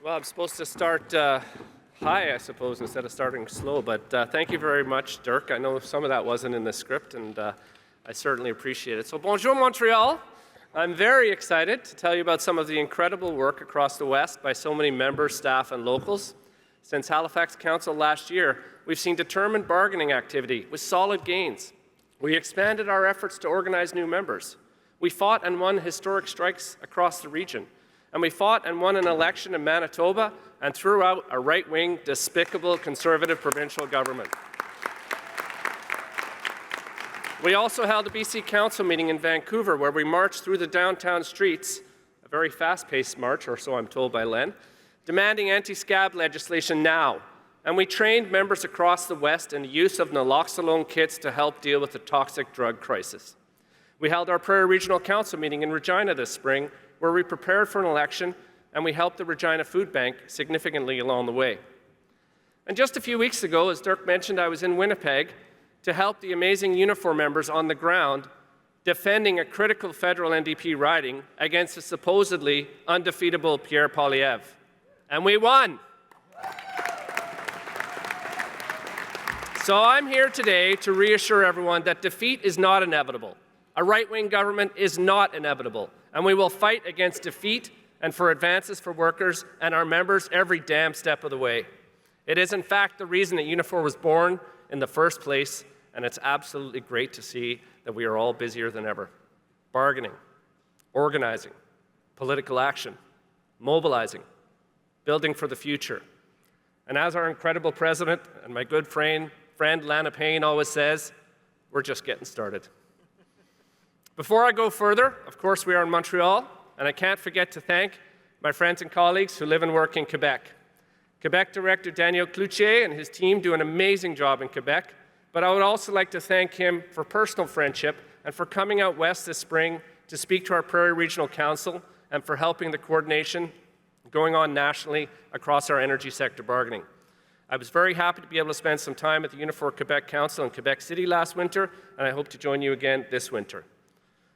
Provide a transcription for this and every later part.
Well, I'm supposed to start high, I suppose, instead of starting slow, but thank you very much, Dirk. I know some of that wasn't in the script, and I certainly appreciate it. So, bonjour, Montreal. I'm very excited to tell you about some of the incredible work across the West by so many members, staff, and locals. Since Halifax Council last year, we've seen determined bargaining activity with solid gains. We expanded our efforts to organize new members. We fought and won historic strikes across the region. And we fought and won an election in Manitoba and threw out a right-wing, despicable Conservative provincial government. We also held a BC Council meeting in Vancouver where we marched through the downtown streets, a very fast-paced march, or so I'm told by Len, demanding anti-scab legislation now. And we trained members across the West in the use of naloxone kits to help deal with the toxic drug crisis. We held our Prairie Regional Council meeting in Regina this spring, where we prepared for an election and we helped the Regina Food Bank significantly along the way. And just a few weeks ago, as Dirk mentioned, I was in Winnipeg to help the amazing Unifor members on the ground defending a critical federal NDP riding against the supposedly undefeatable Pierre Poilievre. And we won. So I'm here today to reassure everyone that defeat is not inevitable. A right-wing government is not inevitable, and we will fight against defeat and for advances for workers and our members every damn step of the way. It is, in fact, the reason that Unifor was born in the first place, and it's absolutely great to see that we are all busier than ever. Bargaining, organizing, political action, mobilizing, building for the future. And as our incredible president and my good friend Lana Payne always says, we're just getting started. Before I go further, of course, we are in Montreal, and I can't forget to thank my friends and colleagues who live and work in Quebec. Quebec Director Daniel Cloutier and his team do an amazing job in Quebec, but I would also like to thank him for personal friendship and for coming out west this spring to speak to our Prairie Regional Council and for helping the coordination going on nationally across our energy sector bargaining. I was very happy to be able to spend some time at the Unifor Quebec Council in Quebec City last winter, and I hope to join you again this winter.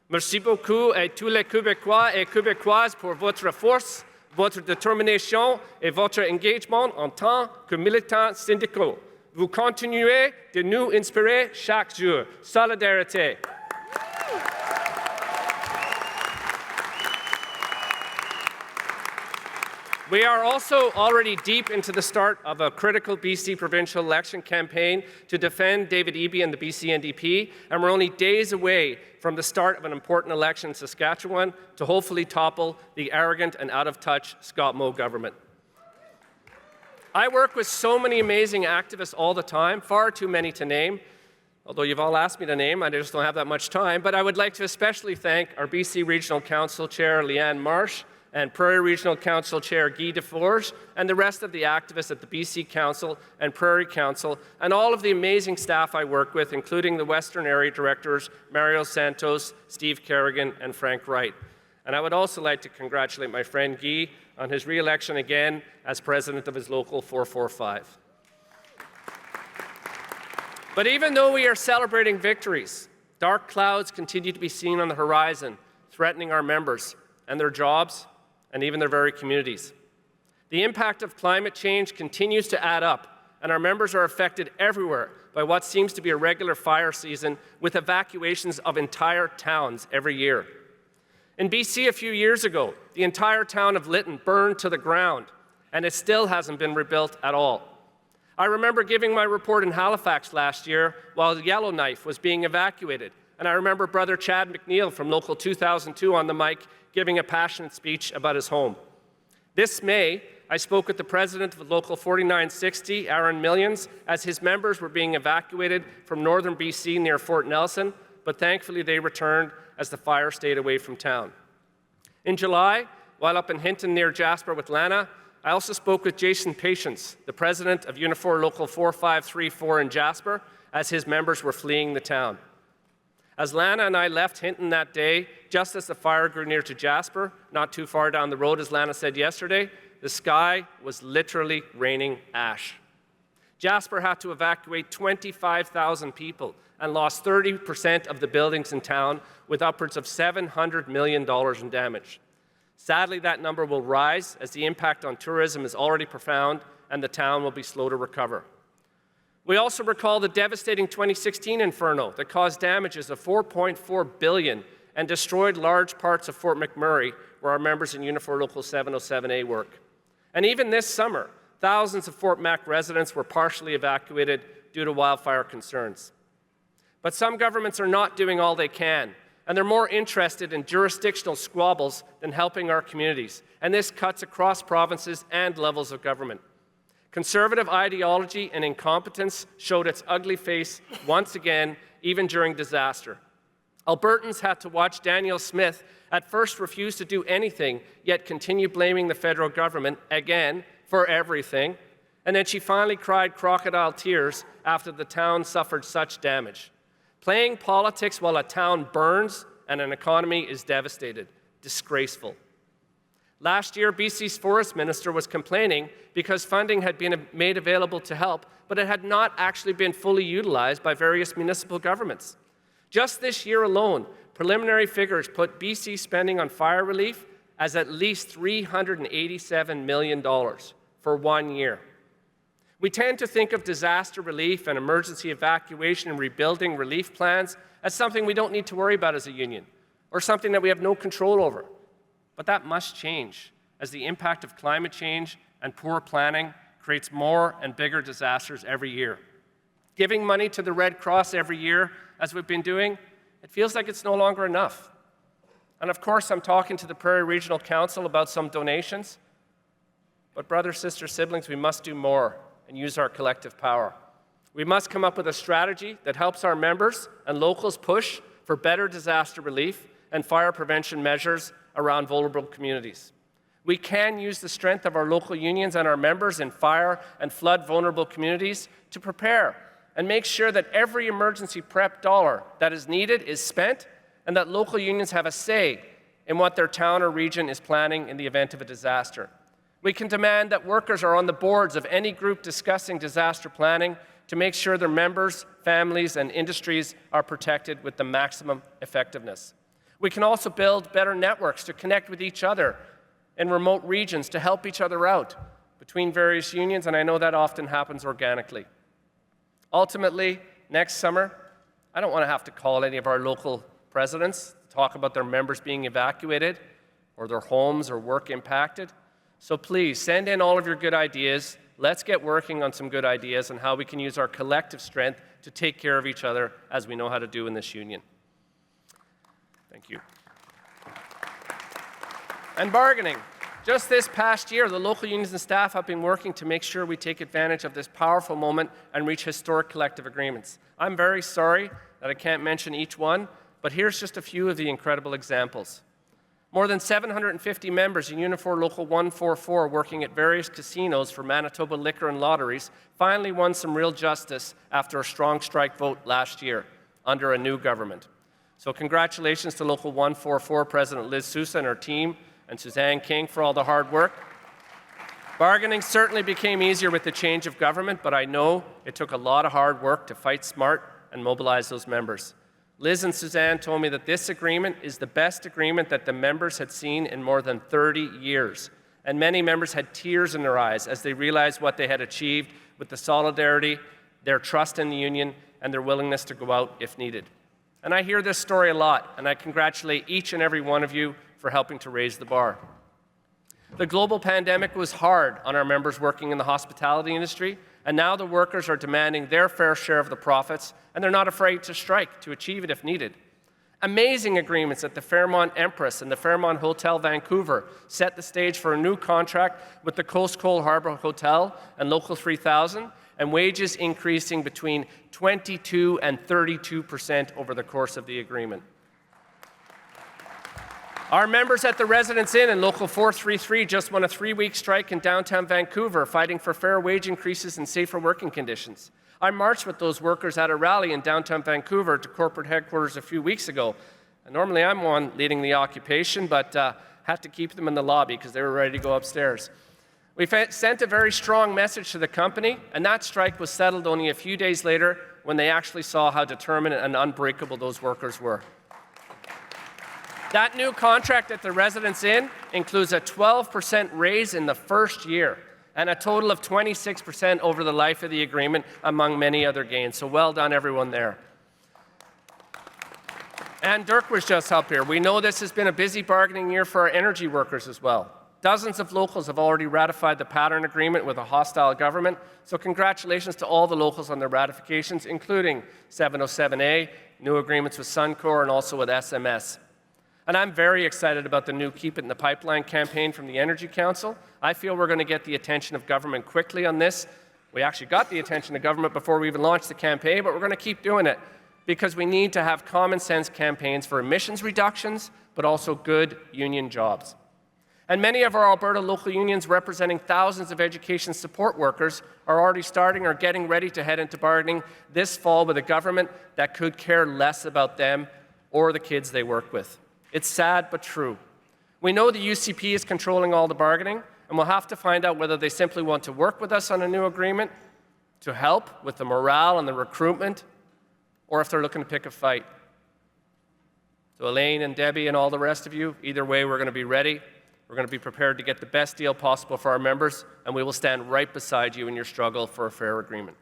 Merci beaucoup à tous les Québécois et Québécoises pour votre force, votre détermination et votre engagement en tant que militants syndicaux. Vous continuez de nous inspirer chaque jour. Solidarité. We are also already deep into the start of a critical BC provincial election campaign to defend David Eby and the BC NDP, and we're only days away from the start of an important election in Saskatchewan to hopefully topple the arrogant and out-of-touch Scott Moe government. I work with so many amazing activists all the time, far too many to name, although you've all asked me to name, I just don't have that much time, but I would like to especially thank our BC Regional Council Chair Leanne Marsh and Prairie Regional Council Chair Guy Deforge, and the rest of the activists at the BC Council and Prairie Council, and all of the amazing staff I work with, including the Western Area Directors, Mario Santos, Steve Kerrigan, and Frank Wright. And I would also like to congratulate my friend Guy on his re-election again as president of his local 445. But even though we are celebrating victories, dark clouds continue to be seen on the horizon, threatening our members and their jobs, and even their very communities. The impact of climate change continues to add up, and our members are affected everywhere by what seems to be a regular fire season with evacuations of entire towns every year. In BC a few years ago, the entire town of Lytton burned to the ground, and it still hasn't been rebuilt at all. I remember giving my report in Halifax last year while Yellowknife was being evacuated, and I remember Brother Chad McNeil from Local 2002 on the mic giving a passionate speech about his home. This May, I spoke with the president of Local 4960, Aaron Millions, as his members were being evacuated from northern BC near Fort Nelson, but thankfully they returned as the fire stayed away from town. In July, while up in Hinton near Jasper with Lana, I also spoke with Jason Patience, the president of Unifor Local 4534 in Jasper, as his members were fleeing the town. As Lana and I left Hinton that day, just as the fire grew near to Jasper, not too far down the road, as Lana said yesterday, the sky was literally raining ash. Jasper had to evacuate 25,000 people and lost 30% of the buildings in town with upwards of $700 million in damage. Sadly, that number will rise as the impact on tourism is already profound and the town will be slow to recover. We also recall the devastating 2016 inferno that caused damages of $4.4 billion and destroyed large parts of Fort McMurray, where our members in Unifor Local 707A work. And even this summer, thousands of Fort Mac residents were partially evacuated due to wildfire concerns. But some governments are not doing all they can, and they're more interested in jurisdictional squabbles than helping our communities. And this cuts across provinces and levels of government. Conservative ideology and incompetence showed its ugly face once again, even during disaster. Albertans had to watch Danielle Smith at first refuse to do anything, yet continue blaming the federal government, again, for everything. And then she finally cried crocodile tears after the town suffered such damage. Playing politics while a town burns and an economy is devastated. Disgraceful. Last year, BC's Forest Minister was complaining because funding had been made available to help, but it had not actually been fully utilized by various municipal governments. Just this year alone, preliminary figures put BC spending on fire relief as at least $387 million for 1 year. We tend to think of disaster relief and emergency evacuation and rebuilding relief plans as something we don't need to worry about as a union, or something that we have no control over. But that must change, as the impact of climate change and poor planning creates more and bigger disasters every year. Giving money to the Red Cross every year, as we've been doing, it feels like it's no longer enough. And of course, I'm talking to the Prairie Regional Council about some donations. But brothers, sisters, siblings, we must do more and use our collective power. We must come up with a strategy that helps our members and locals push for better disaster relief and fire prevention measures around vulnerable communities. We can use the strength of our local unions and our members in fire and flood vulnerable communities to prepare and make sure that every emergency prep dollar that is needed is spent, and that local unions have a say in what their town or region is planning in the event of a disaster. We can demand that workers are on the boards of any group discussing disaster planning to make sure their members, families, and industries are protected with the maximum effectiveness. We can also build better networks to connect with each other in remote regions to help each other out between various unions, and I know that often happens organically. Ultimately, next summer, I don't want to have to call any of our local presidents to talk about their members being evacuated or their homes or work impacted. So please, send in all of your good ideas. Let's get working on some good ideas on how we can use our collective strength to take care of each other as we know how to do in this union. Thank you. And bargaining. Just this past year, the local unions and staff have been working to make sure we take advantage of this powerful moment and reach historic collective agreements. I'm very sorry that I can't mention each one, but here's just a few of the incredible examples. More than 750 members in Unifor Local 144 working at various casinos for Manitoba liquor and lotteries finally won some real justice after a strong strike vote last year under a new government. So congratulations to Local 144 President Liz Sousa and her team, and Suzanne King for all the hard work. Bargaining certainly became easier with the change of government, but I know it took a lot of hard work to fight smart and mobilize those members. Liz and Suzanne told me that this agreement is the best agreement that the members had seen in more than 30 years. And many members had tears in their eyes as they realized what they had achieved with the solidarity, their trust in the union, and their willingness to go out if needed. And I hear this story a lot, and I congratulate each and every one of you for helping to raise the bar. The global pandemic was hard on our members working in the hospitality industry, and now the workers are demanding their fair share of the profits, and they're not afraid to strike to achieve it if needed. Amazing agreements at the Fairmont Empress and the Fairmont Hotel Vancouver set the stage for a new contract with the Coast Cole Harbour Hotel and Local 3000, and wages increasing between 22% and 32% over the course of the agreement. Our members at the Residence Inn and Local 433 just won a 3-week strike in downtown Vancouver, fighting for fair wage increases and safer working conditions. I marched with those workers at a rally in downtown Vancouver to corporate headquarters a few weeks ago. And normally I'm one leading the occupation, but had to keep them in the lobby because they were ready to go upstairs. We sent a very strong message to the company, and that strike was settled only a few days later when they actually saw how determined and unbreakable those workers were. That new contract that the residents in includes a 12% raise in the first year and a total of 26% over the life of the agreement, among many other gains. So well done, everyone there. And Dirk was just up here. We know this has been a busy bargaining year for our energy workers as well. Dozens of locals have already ratified the pattern agreement with a hostile government, so congratulations to all the locals on their ratifications, including 707A, new agreements with Suncor, and also with SMS. And I'm very excited about the new Keep It in the Pipeline campaign from the Energy Council. I feel we're going to get the attention of government quickly on this. We actually got the attention of government before we even launched the campaign, but we're going to keep doing it because we need to have common sense campaigns for emissions reductions, but also good union jobs. And many of our Alberta local unions representing thousands of education support workers are already starting or getting ready to head into bargaining this fall with a government that could care less about them or the kids they work with. It's sad but true. We know the UCP is controlling all the bargaining, and we'll have to find out whether they simply want to work with us on a new agreement to help with the morale and the recruitment, or if they're looking to pick a fight. So Elaine and Debbie and all the rest of you, either way, we're going to be ready. We're going to be prepared to get the best deal possible for our members, and we will stand right beside you in your struggle for a fair agreement.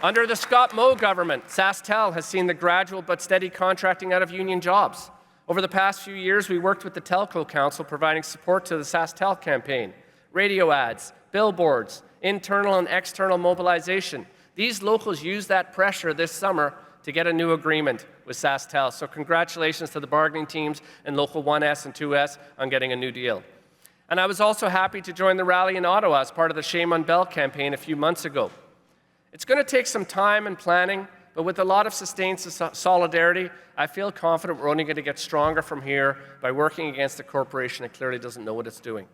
Under the Scott Moe government, SaskTel has seen the gradual but steady contracting out of union jobs. Over the past few years, we worked with the Telco Council providing support to the SaskTel campaign, radio ads, billboards, internal and external mobilization. These locals used that pressure this summer to get a new agreement with SaskTel. So congratulations to the bargaining teams in Local 1S and 2S on getting a new deal. And I was also happy to join the rally in Ottawa as part of the Shame on Bell campaign a few months ago. It's going to take some time and planning, but with a lot of sustained solidarity, I feel confident we're only going to get stronger from here by working against a corporation that clearly doesn't know what it's doing.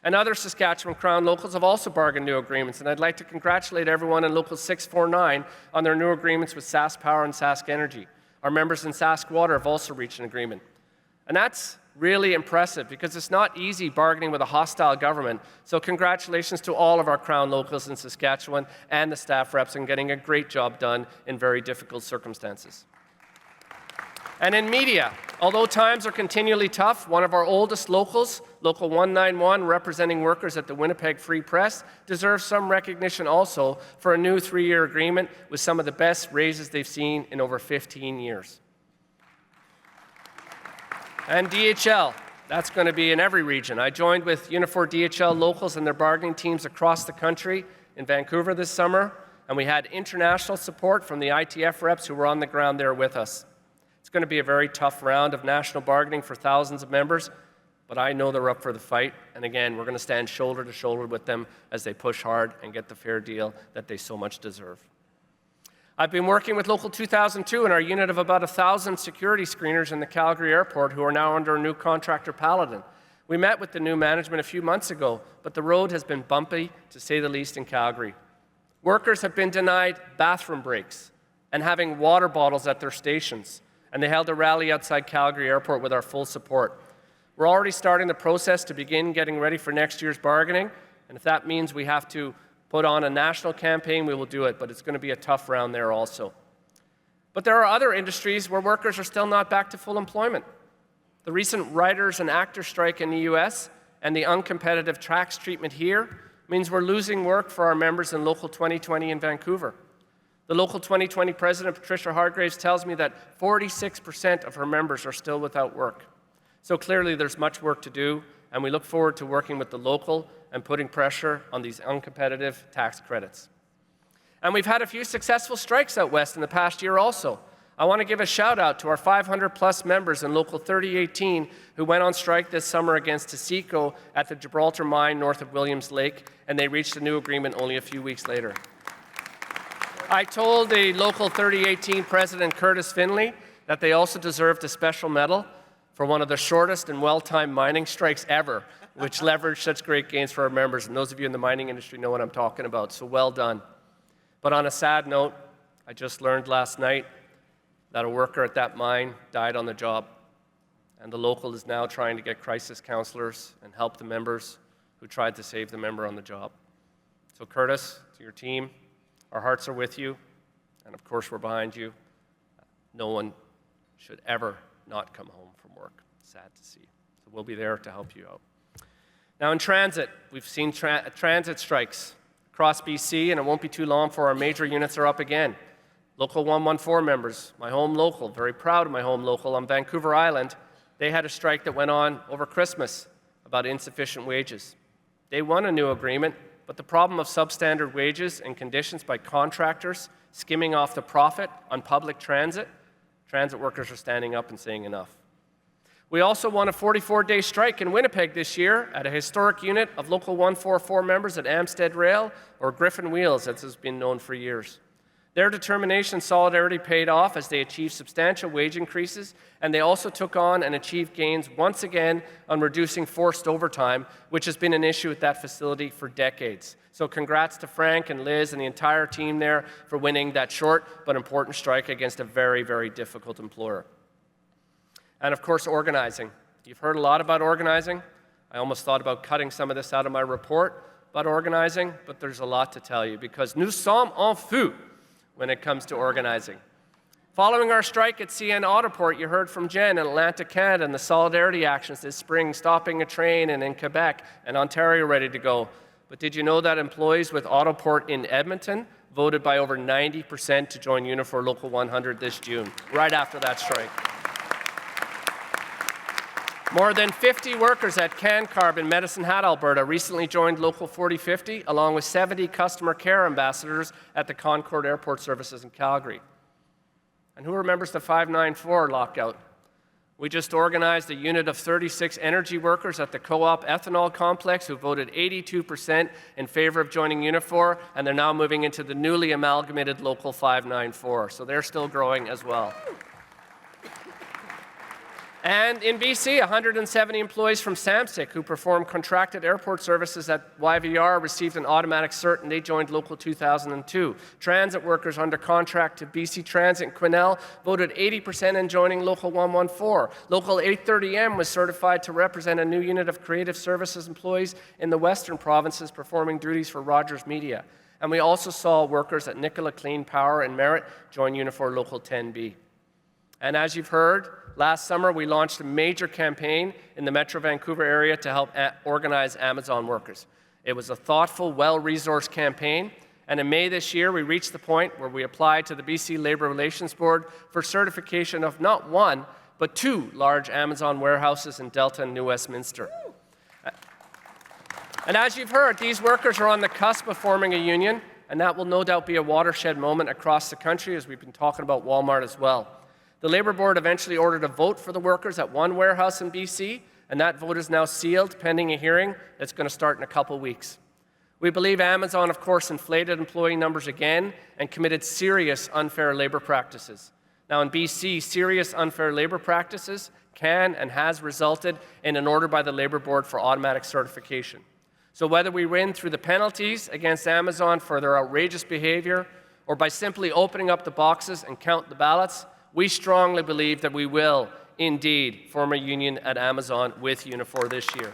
And other Saskatchewan Crown locals have also bargained new agreements, and I'd like to congratulate everyone in Local 649 on their new agreements with SaskPower and Sask Energy. Our members in Sask Water have also reached an agreement. And that's really impressive because it's not easy bargaining with a hostile government. So congratulations to all of our Crown locals in Saskatchewan and the staff reps on getting a great job done in very difficult circumstances. And in media, although times are continually tough, one of our oldest locals, Local 191, representing workers at the Winnipeg Free Press, deserves some recognition also for a new 3-year agreement with some of the best raises they've seen in over 15 years. And DHL, that's going to be in every region. I joined with Unifor DHL locals and their bargaining teams across the country in Vancouver this summer, and we had international support from the ITF reps who were on the ground there with us. It's going to be a very tough round of national bargaining for thousands of members, but I know they're up for the fight, and again, we're going to stand shoulder to shoulder with them as they push hard and get the fair deal that they so much deserve. I've been working with Local 2002 and our unit of about 1,000 security screeners in the Calgary airport who are now under a new contractor, Paladin. We met with the new management a few months ago, but the road has been bumpy, to say the least, in Calgary. Workers have been denied bathroom breaks and having water bottles at their stations, and they held a rally outside Calgary airport with our full support. We're already starting the process to begin getting ready for next year's bargaining, and if that means we have to put on a national campaign, we will do it, but it's going to be a tough round there also. But there are other industries where workers are still not back to full employment. The recent writers and actors strike in the US and the uncompetitive tax treatment here means we're losing work for our members in Local 2020 in Vancouver. The Local 2020 president, Patricia Hargraves, tells me that 46% of her members are still without work. So clearly there's much work to do, and we look forward to working with the local and putting pressure on these uncompetitive tax credits. And we've had a few successful strikes out west in the past year also. I want to give a shout out to our 500+ members in Local 3018 who went on strike this summer against Taseko at the Gibraltar mine north of Williams Lake, and they reached a new agreement only a few weeks later. I told the Local 3018 president, Curtis Finley, that they also deserved a special medal for one of the shortest and well-timed mining strikes ever, which leveraged such great gains for our members. And those of you in the mining industry know what I'm talking about, so well done. But on a sad note, I just learned last night that a worker at that mine died on the job, and the local is now trying to get crisis counselors and help the members who tried to save the member on the job. So Curtis, to your team, our hearts are with you, and of course we're behind you. No one should ever not come home from work. Sad to see. So we'll be there to help you out. Now in transit, we've seen transit strikes across BC, and it won't be too long before our major units are up again. Local 114 members, my home local, very proud of my home local on Vancouver Island, they had a strike that went on over Christmas about insufficient wages. They won a new agreement, but the problem of substandard wages and conditions by contractors skimming off the profit on public transit workers are standing up and saying enough. We also won a 44-day strike in Winnipeg this year at a historic unit of Local 144 members at Amstead Rail, or Griffin Wheels, as has been known for years. Their determination and solidarity paid off as they achieved substantial wage increases, and they also took on and achieved gains once again on reducing forced overtime, which has been an issue at that facility for decades. So congrats to Frank and Liz and the entire team there for winning that short but important strike against a very, very difficult employer. And of course, organizing. You've heard a lot about organizing. I almost thought about cutting some of this out of my report about organizing, but there's a lot to tell you because nous sommes en feu when it comes to organizing. Following our strike at CN Autoport, you heard from Jen in Atlantic Canada and the solidarity actions this spring, stopping a train and in Quebec and Ontario ready to go. But did you know that employees with Autoport in Edmonton voted by over 90% to join Unifor Local 100 this June, right after that strike? More than 50 workers at CanCarb in Medicine Hat, Alberta recently joined Local 4050, along with 70 customer care ambassadors at the Concord Airport Services in Calgary. And who remembers the 594 lockout? We just organized a unit of 36 energy workers at the Co-op ethanol complex who voted 82% in favor of joining Unifor, and they're now moving into the newly amalgamated Local 594. So they're still growing as well. And in BC, 170 employees from SAMSIC who perform contracted airport services at YVR received an automatic cert and they joined Local 2002. Transit workers under contract to BC Transit and Quesnel voted 80% in joining Local 114. Local 830M was certified to represent a new unit of creative services employees in the Western provinces performing duties for Rogers Media. And we also saw workers at Nikola Clean Power and Merritt join Unifor Local 10B. And as you've heard, last summer we launched a major campaign in the Metro Vancouver area to help organize Amazon workers. It was a thoughtful, well-resourced campaign, and in May this year we reached the point where we applied to the BC Labour Relations Board for certification of not one, but 2 large Amazon warehouses in Delta and New Westminster. And as you've heard, these workers are on the cusp of forming a union, and that will no doubt be a watershed moment across the country, as we've been talking about Walmart as well. The Labour Board eventually ordered a vote for the workers at one warehouse in BC, and that vote is now sealed pending a hearing that's going to start in a couple weeks. We believe Amazon, of course, inflated employee numbers again and committed serious unfair labour practices. Now in BC, serious unfair labour practices can and has resulted in an order by the Labour Board for automatic certification. So whether we win through the penalties against Amazon for their outrageous behaviour or by simply opening up the boxes and count the ballots, we strongly believe that we will indeed form a union at Amazon with Unifor this year.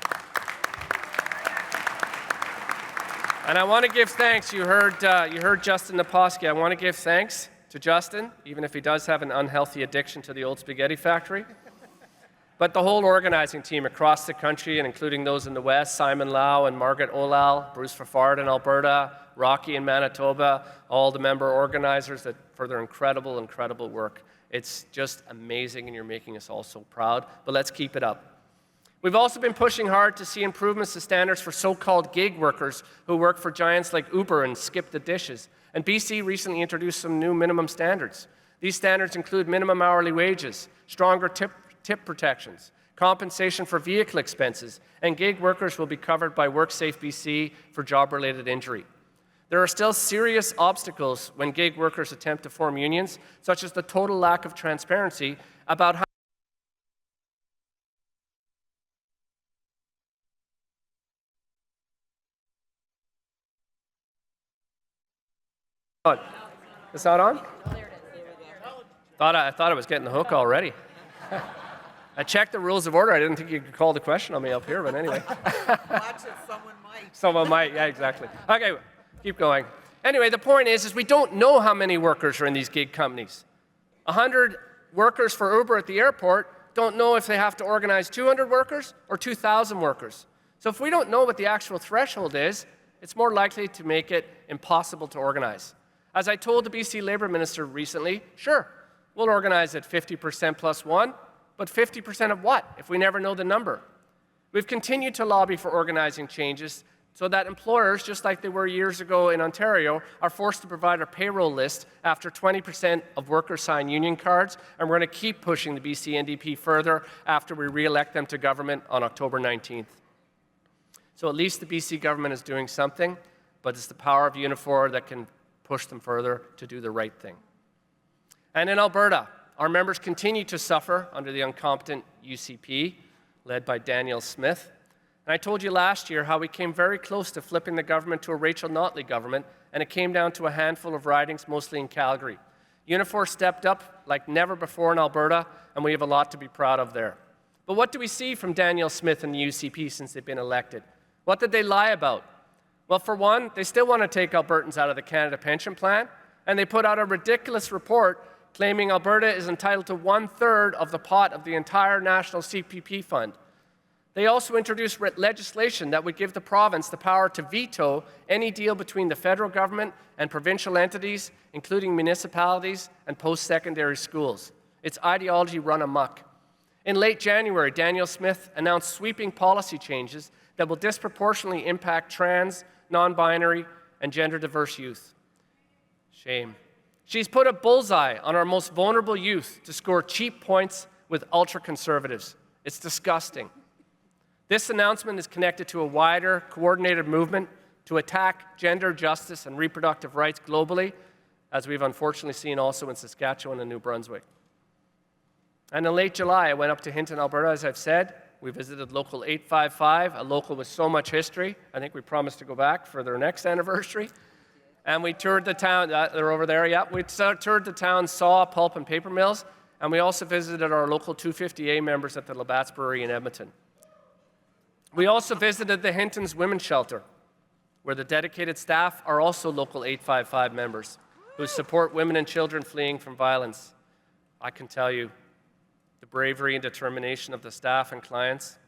And I want to give thanks. You heard Justin Naposki. I want to give thanks to Justin, even if he does have an unhealthy addiction to the old spaghetti factory. But the whole organizing team across the country, and including those in the West, Simon Lau and Margaret Olal, Bruce Fafard in Alberta, Rocky in Manitoba, all the member organizers for their incredible, incredible work. It's just amazing, and you're making us all so proud, but let's keep it up. We've also been pushing hard to see improvements to standards for so-called gig workers who work for giants like Uber and Skip the Dishes. And BC recently introduced some new minimum standards. These standards include minimum hourly wages, stronger tip protections, compensation for vehicle expenses, and gig workers will be covered by WorkSafe BC for job-related injury. There are still serious obstacles when gig workers attempt to form unions, such as the total lack of transparency about how It's not on? I thought I was getting the hook already. I checked the rules of order. I didn't think you could call the question on me up here, but anyway. Watch it, someone might. Someone might, yeah, exactly. Okay, keep going. Anyway, the point is we don't know how many workers are in these gig companies. 100 workers for Uber at the airport don't know if they have to organize 200 workers or 2,000 workers. So if we don't know what the actual threshold is, it's more likely to make it impossible to organize. As I told the BC Labour Minister recently, sure, we'll organize at 50% plus one, but 50% of what if we never know the number? We've continued to lobby for organizing changes so that employers, just like they were years ago in Ontario, are forced to provide a payroll list after 20% of workers sign union cards, and we're going to keep pushing the BC NDP further after we re-elect them to government on October 19th. So at least the BC government is doing something, but it's the power of Unifor that can push them further to do the right thing. And in Alberta, our members continue to suffer under the incompetent UCP, led by Danielle Smith. And I told you last year how we came very close to flipping the government to a Rachel Notley government, and it came down to a handful of ridings, mostly in Calgary. Unifor stepped up like never before in Alberta, and we have a lot to be proud of there. But what do we see from Danielle Smith and the UCP since they've been elected? What did they lie about? Well, for one, they still want to take Albertans out of the Canada Pension Plan, and they put out a ridiculous report claiming Alberta is entitled to 1/3 of the pot of the entire national CPP fund. They also introduced legislation that would give the province the power to veto any deal between the federal government and provincial entities, including municipalities and post-secondary schools. It's ideology run amok. In late January, Danielle Smith announced sweeping policy changes that will disproportionately impact trans, non-binary, and gender-diverse youth. Shame. She's put a bullseye on our most vulnerable youth to score cheap points with ultra-conservatives. It's disgusting. This announcement is connected to a wider, coordinated movement to attack gender justice and reproductive rights globally, as we've unfortunately seen also in Saskatchewan and New Brunswick. And in late July, I went up to Hinton, Alberta, as I've said. We visited Local 855, a local with so much history. I think we promised to go back for their next anniversary. And we toured the town, they're over there, yeah. We toured the town's saw, pulp, and paper mills, and we also visited our local 250A members at the Labatt's Brewery in Edmonton. We also visited the Hinton's Women's Shelter, where the dedicated staff are also Local 855 members who support women and children fleeing from violence. I can tell you, the bravery and determination of the staff and clients,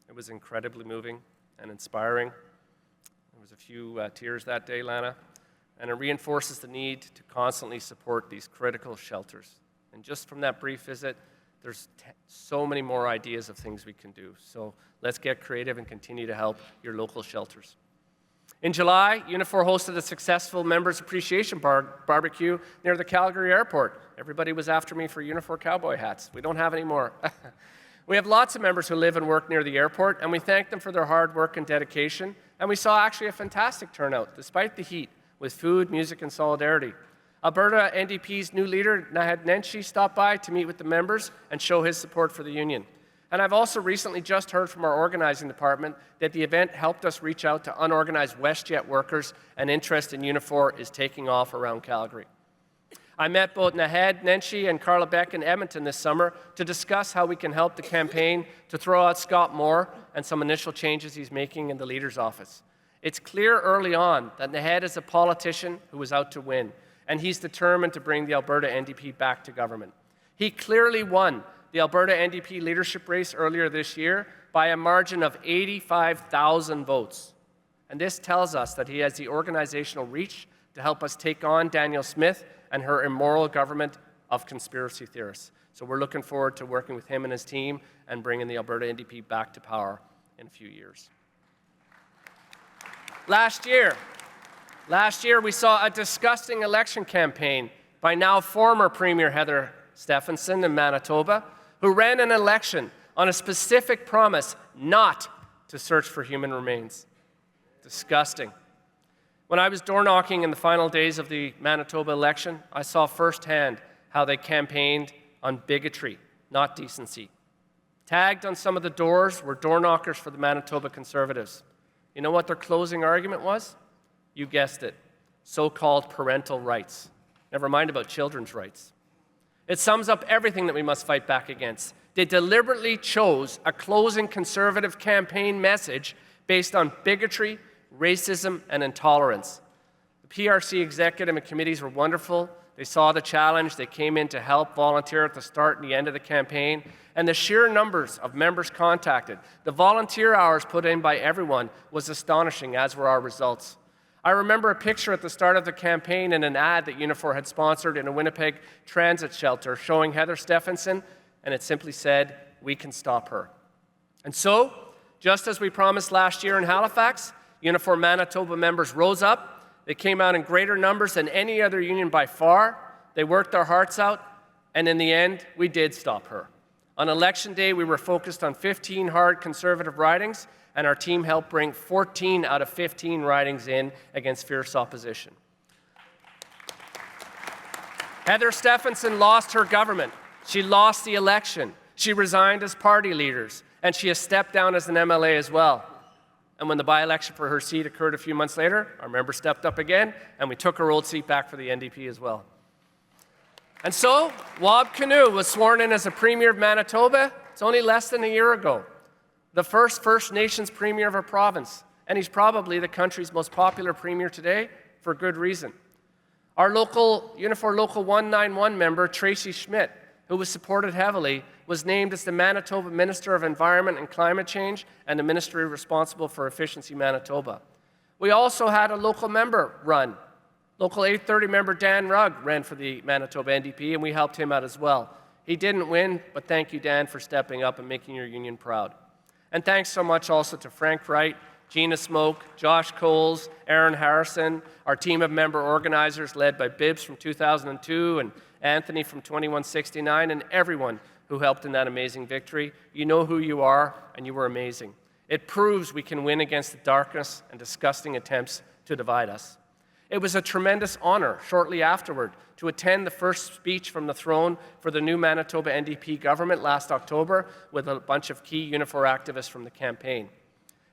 it was incredibly moving and inspiring. There was a few tears that day, Lana, and it reinforces the need to constantly support these critical shelters. And just from that brief visit, there's so many more ideas of things we can do. So let's get creative and continue to help your local shelters. In July, Unifor hosted a successful Members Appreciation Barbecue near the Calgary airport. Everybody was after me for Unifor cowboy hats. We don't have any more. We have lots of members who live and work near the airport, and we thank them for their hard work and dedication. And we saw actually a fantastic turnout, despite the heat, with food, music, and solidarity. Alberta NDP's new leader, Naheed Nenshi, stopped by to meet with the members and show his support for the union. And I've also recently just heard from our organizing department that the event helped us reach out to unorganized WestJet workers, and interest in Unifor is taking off around Calgary. I met both Naheed Nenshi and Carla Beck in Edmonton this summer to discuss how we can help the campaign to throw out Scott Moore and some initial changes he's making in the leader's office. It's clear early on that Naheed is a politician who was out to win, and he's determined to bring the Alberta NDP back to government. He clearly won the Alberta NDP leadership race earlier this year by a margin of 85,000 votes. And this tells us that he has the organizational reach to help us take on Danielle Smith and her immoral government of conspiracy theorists. So we're looking forward to working with him and his team and bringing the Alberta NDP back to power in a few years. Last year, we saw a disgusting election campaign by now former Premier Heather Stefanson in Manitoba, who ran an election on a specific promise not to search for human remains. Disgusting. When I was door knocking in the final days of the Manitoba election, I saw firsthand how they campaigned on bigotry, not decency. Tagged on some of the doors were door knockers for the Manitoba Conservatives. You know what their closing argument was? You guessed it, so-called parental rights. Never mind about children's rights. It sums up everything that we must fight back against. They deliberately chose a closing Conservative campaign message based on bigotry, racism, and intolerance. The PRC executive and committees were wonderful. They saw the challenge. They came in to help volunteer at the start and the end of the campaign. And the sheer numbers of members contacted, the volunteer hours put in by everyone was astonishing, as were our results. I remember a picture at the start of the campaign in an ad that Unifor had sponsored in a Winnipeg transit shelter showing Heather Stephenson, and it simply said, "We can stop her." And so, just as we promised last year in Halifax, Unifor Manitoba members rose up. They came out in greater numbers than any other union by far. They worked their hearts out, and in the end, we did stop her. On election day, we were focused on 15 hard Conservative ridings, and our team helped bring 14 out of 15 ridings in against fierce opposition. Heather Stephenson lost her government. She lost the election. She resigned as party leaders, and she has stepped down as an MLA as well. And when the by-election for her seat occurred a few months later, our member stepped up again, and we took her old seat back for the NDP as well. And so, Wab Kinew was sworn in as a Premier of Manitoba. It's only less than a year ago. The first First Nations Premier of a province, and he's probably the country's most popular Premier today, for good reason. Our local Unifor Local 191 member, Tracy Schmidt, who was supported heavily, was named as the Manitoba Minister of Environment and Climate Change and the ministry responsible for Efficiency Manitoba. We also had a local member run. Local 830 member Dan Rugg ran for the Manitoba NDP, and we helped him out as well. He didn't win, but thank you, Dan, for stepping up and making your union proud. And thanks so much also to Frank Wright, Gina Smoke, Josh Coles, Aaron Harrison, our team of member organizers led by Bibbs from 2002 and Anthony from 2169, and everyone who helped in that amazing victory. You know who you are, and you were amazing. It proves we can win against the darkness and disgusting attempts to divide us. It was a tremendous honor shortly afterward to attend the first speech from the throne for the new Manitoba NDP government last October with a bunch of key Unifor activists from the campaign.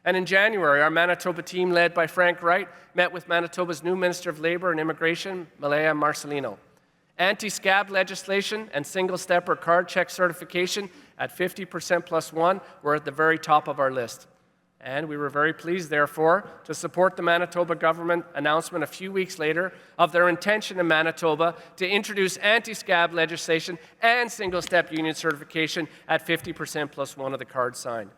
And in January, our Manitoba team, led by Frank Wright, met with Manitoba's new Minister of Labour and Immigration, Malaya Marcelino. Anti-scab legislation and single-step or card check certification at 50% plus one were at the very top of our list. And we were very pleased, therefore, to support the Manitoba government announcement a few weeks later of their intention in Manitoba to introduce anti-scab legislation and single-step union certification at 50% plus one of the cards signed.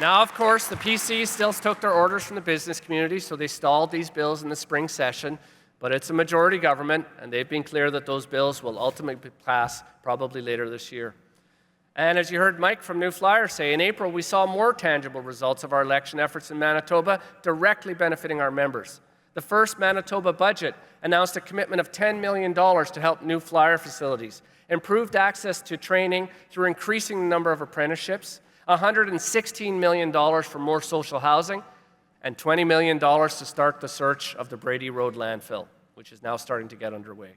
Now, of course, the PC still took their orders from the business community, so they stalled these bills in the spring session, but it's a majority government, and they've been clear that those bills will ultimately pass probably later this year. And as you heard Mike from New Flyer say, in April we saw more tangible results of our election efforts in Manitoba directly benefiting our members. The first Manitoba budget announced a commitment of $10 million to help New Flyer facilities, improved access to training through increasing the number of apprenticeships, $116 million for more social housing, and $20 million to start the search of the Brady Road landfill, which is now starting to get underway.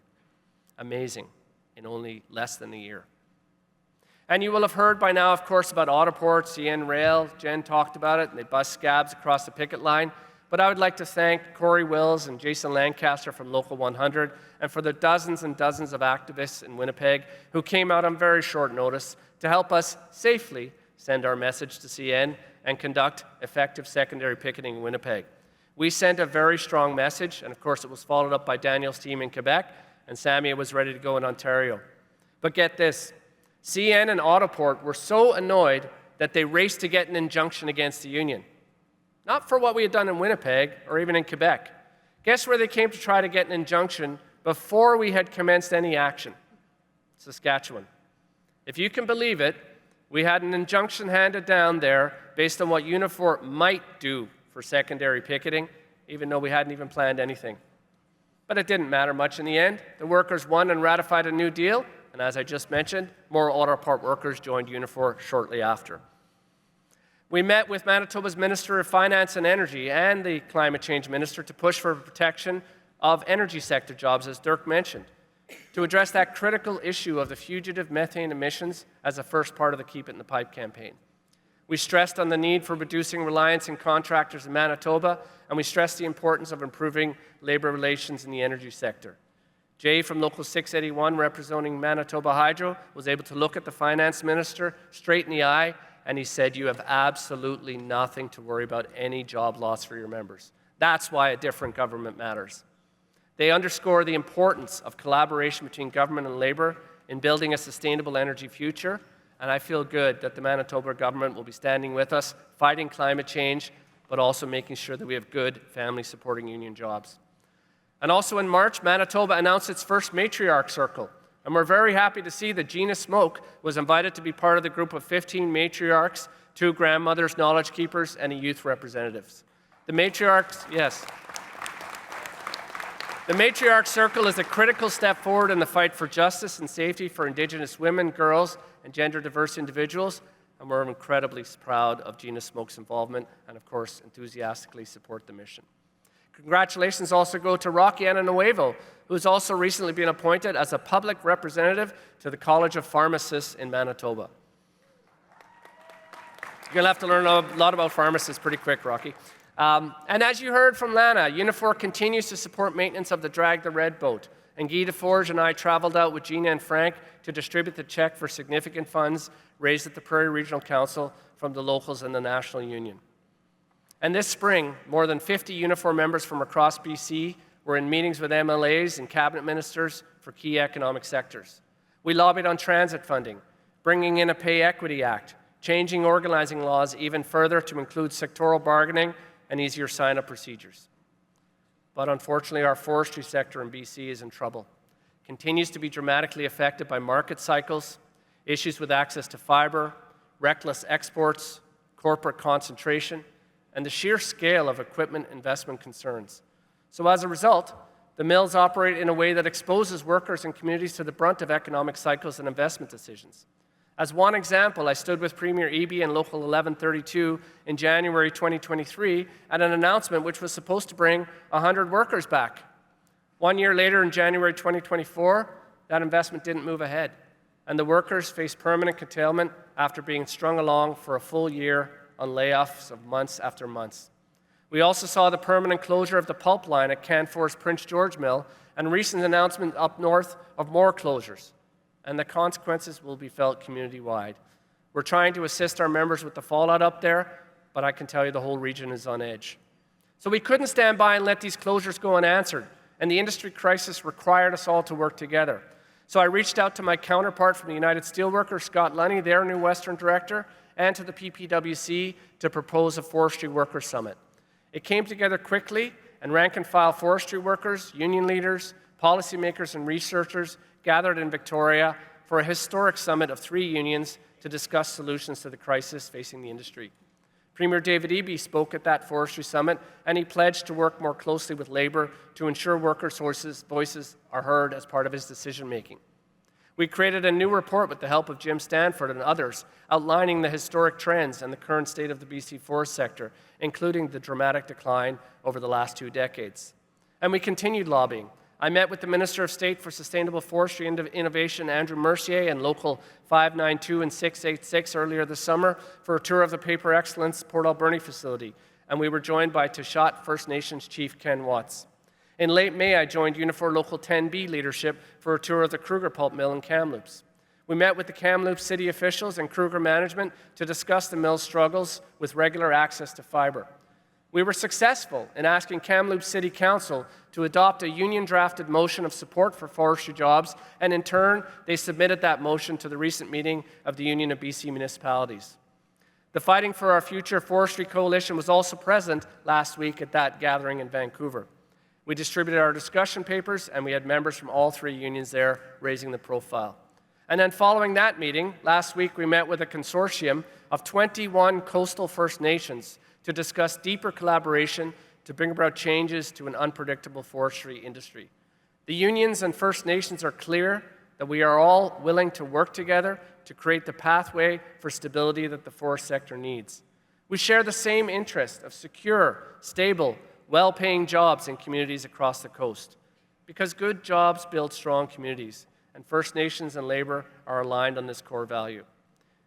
Amazing, in only less than a year. And you will have heard by now, of course, about Autoport, CN Rail. Jen talked about it, and they bust scabs across the picket line. But I would like to thank Corey Wills and Jason Lancaster from Local 100 and for the dozens and dozens of activists in Winnipeg who came out on very short notice to help us safely send our message to CN and conduct effective secondary picketing in Winnipeg. We sent a very strong message, and of course it was followed up by Daniel's team in Quebec, and Samia was ready to go in Ontario. But get this, CN and Autoport were so annoyed that they raced to get an injunction against the union. Not for what we had done in Winnipeg or even in Quebec. Guess where they came to try to get an injunction before we had commenced any action? Saskatchewan. If you can believe it, we had an injunction handed down there based on what Unifor might do for secondary picketing, even though we hadn't even planned anything. But it didn't matter much in the end. The workers won and ratified a new deal, and as I just mentioned, more Autoport workers joined Unifor shortly after. We met with Manitoba's Minister of Finance and Energy and the Climate Change Minister to push for protection of energy sector jobs, as Dirk mentioned, to address that critical issue of the fugitive methane emissions as a first part of the Keep It in the Pipe campaign. We stressed on the need for reducing reliance on contractors in Manitoba, and we stressed the importance of improving labor relations in the energy sector. Jay from Local 681, representing Manitoba Hydro, was able to look at the finance minister straight in the eye, and he said, "You have absolutely nothing to worry about any job loss for your members. That's why a different government matters. They underscore the importance of collaboration between government and Labour in building a sustainable energy future, and I feel good that the Manitoba government will be standing with us, fighting climate change, but also making sure that we have good family-supporting union jobs. And also in March, Manitoba announced its first matriarch circle, and we're very happy to see that Gina Smoke was invited to be part of the group of 15 matriarchs, 2 grandmothers, knowledge keepers, and a youth representatives. The matriarchs, yes. The Matriarch Circle is a critical step forward in the fight for justice and safety for Indigenous women, girls, and gender-diverse individuals, and we're incredibly proud of Gina Smoke's involvement and, of course, enthusiastically support the mission. Congratulations also go to Rocky Ana Nuevo, who has also recently been appointed as a public representative to the College of Pharmacists in Manitoba. You're going to have to learn a lot about pharmacists pretty quick, Rocky. And as you heard from Lana, Unifor continues to support maintenance of the Drag the Red boat. And Guy Deforge and I traveled out with Gina and Frank to distribute the check for significant funds raised at the Prairie Regional Council from the locals and the National Union. And this spring, more than 50 Unifor members from across BC were in meetings with MLAs and cabinet ministers for key economic sectors. We lobbied on transit funding, bringing in a Pay Equity Act, changing organizing laws even further to include sectoral bargaining and easier sign-up procedures. But unfortunately, our forestry sector in BC is in trouble. Continues to be dramatically affected by market cycles, issues with access to fiber, reckless exports, corporate concentration, and the sheer scale of equipment investment concerns. So as a result, the mills operate in a way that exposes workers and communities to the brunt of economic cycles and investment decisions. As one example, I stood with Premier Eby and Local 1132 in January 2023 at an announcement which was supposed to bring 100 workers back. 1 year later, in January 2024, that investment didn't move ahead, and the workers faced permanent curtailment after being strung along for a full year on layoffs of months after months. We also saw the permanent closure of the pulp line at Canfor's Prince George Mill and recent announcement up north of more closures, and the consequences will be felt community-wide. We're trying to assist our members with the fallout up there, but I can tell you the whole region is on edge. So we couldn't stand by and let these closures go unanswered, and the industry crisis required us all to work together. So I reached out to my counterpart from the United Steelworkers, Scott Lunny, their new Western Director, and to the PPWC to propose a forestry workers summit. It came together quickly, and rank-and-file forestry workers, union leaders, policymakers, and researchers gathered in Victoria for a historic summit of 3 unions to discuss solutions to the crisis facing the industry. Premier David Eby spoke at that forestry summit, and he pledged to work more closely with Labour to ensure workers' voices are heard as part of his decision-making. We created a new report with the help of Jim Stanford and others, outlining the historic trends and the current state of the BC forest sector, including the dramatic decline over the last 2 decades. And we continued lobbying. I met with the Minister of State for Sustainable Forestry and Innovation, Andrew Mercier, and Local 592 and 686 earlier this summer for a tour of the Paper Excellence Port Alberni facility, and we were joined by Tishat First Nations Chief Ken Watts. In late May, I joined Unifor Local 10B leadership for a tour of the Kruger Pulp Mill in Kamloops. We met with the Kamloops city officials and Kruger management to discuss the mill's struggles with regular access to fiber. We were successful in asking Kamloops City Council to adopt a union-drafted motion of support for forestry jobs, and in turn, they submitted that motion to the recent meeting of the Union of BC Municipalities. The Fighting for Our Future Forestry Coalition was also present last week at that gathering in Vancouver. We distributed our discussion papers, and we had members from all 3 unions there raising the profile. And then following that meeting, last week we met with a consortium of 21 coastal First Nations to discuss deeper collaboration to bring about changes to an unpredictable forestry industry. The unions and First Nations are clear that we are all willing to work together to create the pathway for stability that the forest sector needs. We share the same interest of secure, stable, well-paying jobs in communities across the coast, because good jobs build strong communities, and First Nations and Labour are aligned on this core value.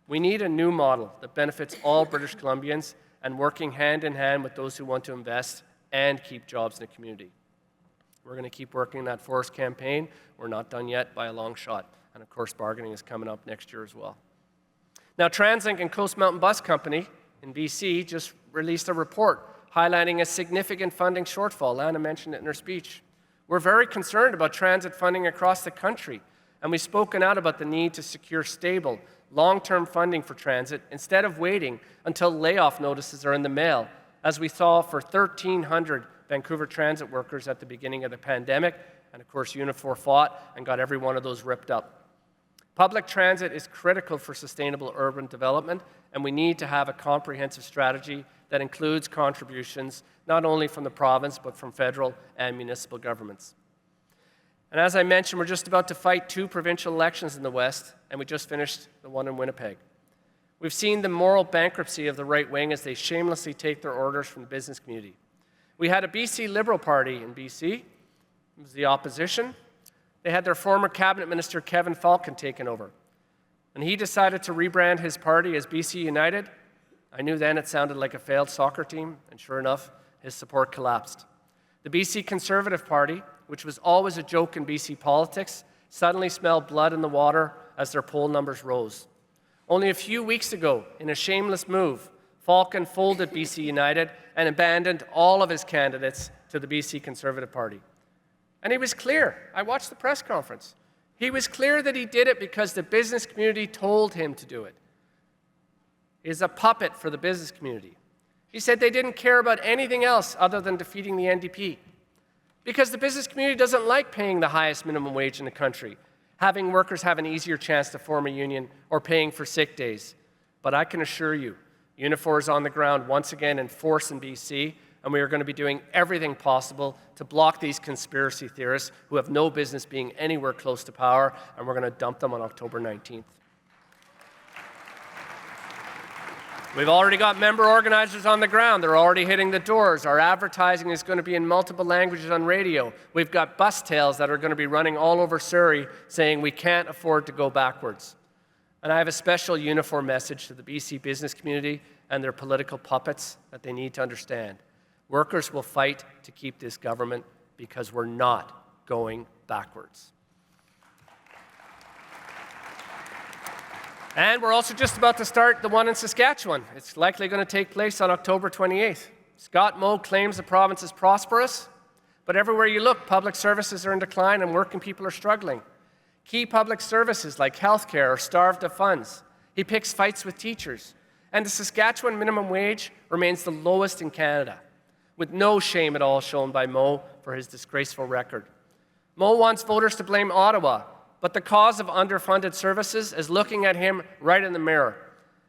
We need a new model that benefits all British Columbians and working hand in hand with those who want to invest and keep jobs in the community. We're going to keep working that forest campaign. We're not done yet by a long shot. And of course, bargaining is coming up next year as well. Now, TransLink and Coast Mountain Bus Company in BC just released a report highlighting a significant funding shortfall. Lana mentioned it in her speech. We're very concerned about transit funding across the country, and we've spoken out about the need to secure stable, long-term funding for transit instead of waiting until layoff notices are in the mail, as we saw for 1,300 Vancouver transit workers at the beginning of the pandemic, and of course Unifor fought and got every one of those ripped up. Public transit is critical for sustainable urban development, and we need to have a comprehensive strategy that includes contributions not only from the province but from federal and municipal governments. And as I mentioned, we're just about to fight 2 provincial elections in the West, and we just finished the one in Winnipeg. We've seen the moral bankruptcy of the right wing as they shamelessly take their orders from the business community. We had a BC Liberal Party in BC. It was the opposition. They had their former cabinet minister, Kevin Falcon, taken over. And he decided to rebrand his party as BC United. I knew then it sounded like a failed soccer team, and sure enough, his support collapsed. The BC Conservative Party, which was always a joke in BC politics, suddenly smelled blood in the water as their poll numbers rose. Only a few weeks ago, in a shameless move, Falcon folded BC United and abandoned all of his candidates to the BC Conservative Party. And he was clear. I watched the press conference. He was clear that he did it because the business community told him to do it. He's a puppet for the business community. He said they didn't care about anything else other than defeating the NDP. Because the business community doesn't like paying the highest minimum wage in the country, having workers have an easier chance to form a union, or paying for sick days. But I can assure you, Unifor is on the ground once again in force in BC, and we are going to be doing everything possible to block these conspiracy theorists who have no business being anywhere close to power, and we're going to dump them on October 19th. We've already got member organizers on the ground. They're already hitting the doors. Our advertising is going to be in multiple languages on radio. We've got bus tails that are going to be running all over Surrey saying we can't afford to go backwards. And I have a special Unifor message to the BC business community and their political puppets that they need to understand. Workers will fight to keep this government because we're not going backwards. And we're also just about to start the one in Saskatchewan. It's likely going to take place on October 28th. Scott Moe claims the province is prosperous, but everywhere you look, public services are in decline and working people are struggling. Key public services like healthcare are starved of funds. He picks fights with teachers. And the Saskatchewan minimum wage remains the lowest in Canada, with no shame at all shown by Moe for his disgraceful record. Moe wants voters to blame Ottawa, but the cause of underfunded services is looking at him right in the mirror.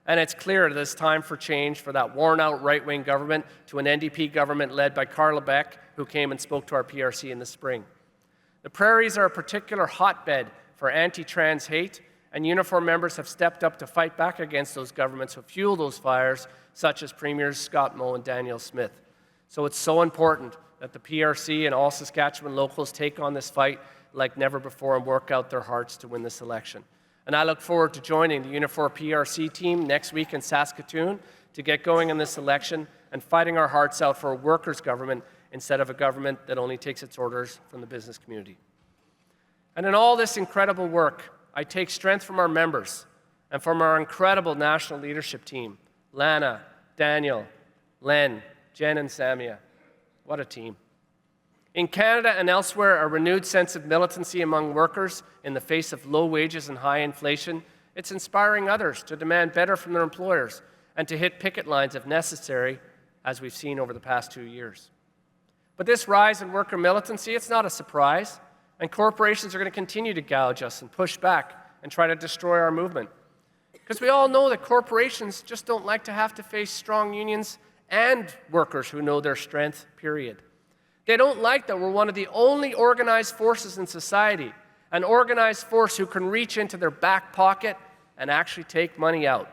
And it's clear that it's time for change for that worn-out right-wing government to an NDP government led by Carla Beck, who came and spoke to our PRC in the spring. The prairies are a particular hotbed for anti-trans hate, and Unifor members have stepped up to fight back against those governments who fuel those fires, such as Premiers Scott Moe and Danielle Smith. So it's so important that the PRC and all Saskatchewan locals take on this fight like never before and work out their hearts to win this election. And I look forward to joining the Unifor PRC team next week in Saskatoon to get going in this election and fighting our hearts out for a workers' government instead of a government that only takes its orders from the business community. And in all this incredible work, I take strength from our members and from our incredible national leadership team, Lana, Daniel, Len, Jen, and Samia. What a team. In Canada and elsewhere, a renewed sense of militancy among workers in the face of low wages and high inflation, it's inspiring others to demand better from their employers and to hit picket lines if necessary, as we've seen over the past 2 years. But this rise in worker militancy, it's not a surprise, and corporations are going to continue to gouge us and push back and try to destroy our movement. Because we all know that corporations just don't like to have to face strong unions and workers who know their strength, period. They don't like that we're one of the only organized forces in society, an organized force who can reach into their back pocket and actually take money out.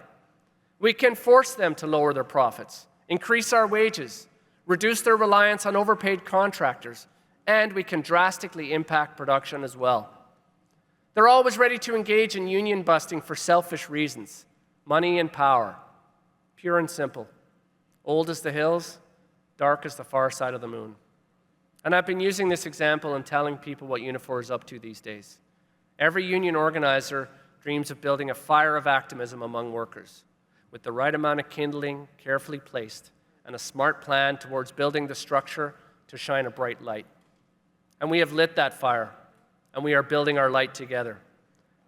We can force them to lower their profits, increase our wages, reduce their reliance on overpaid contractors, and we can drastically impact production as well. They're always ready to engage in union busting for selfish reasons, money and power, pure and simple. Old as the hills, dark as the far side of the moon. And I've been using this example and telling people what Unifor is up to these days. Every union organizer dreams of building a fire of activism among workers, with the right amount of kindling carefully placed and a smart plan towards building the structure to shine a bright light. And we have lit that fire, and we are building our light together.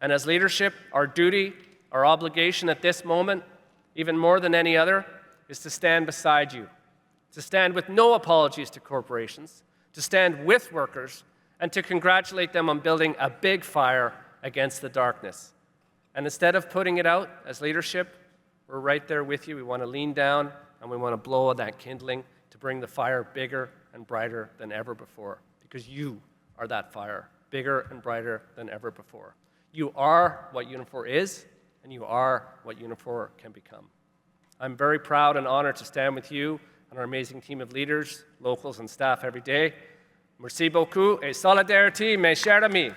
And as leadership, our duty, our obligation at this moment, even more than any other, is to stand beside you, to stand with no apologies to corporations, to stand with workers, and to congratulate them on building a big fire against the darkness. And instead of putting it out as leadership, we're right there with you. We want to lean down and we want to blow on that kindling to bring the fire bigger and brighter than ever before, because you are that fire, bigger and brighter than ever before. You are what Unifor is, and you are what Unifor can become. I'm very proud and honored to stand with you and our amazing team of leaders, locals, and staff every day. Merci beaucoup et solidarité, mes chers amis.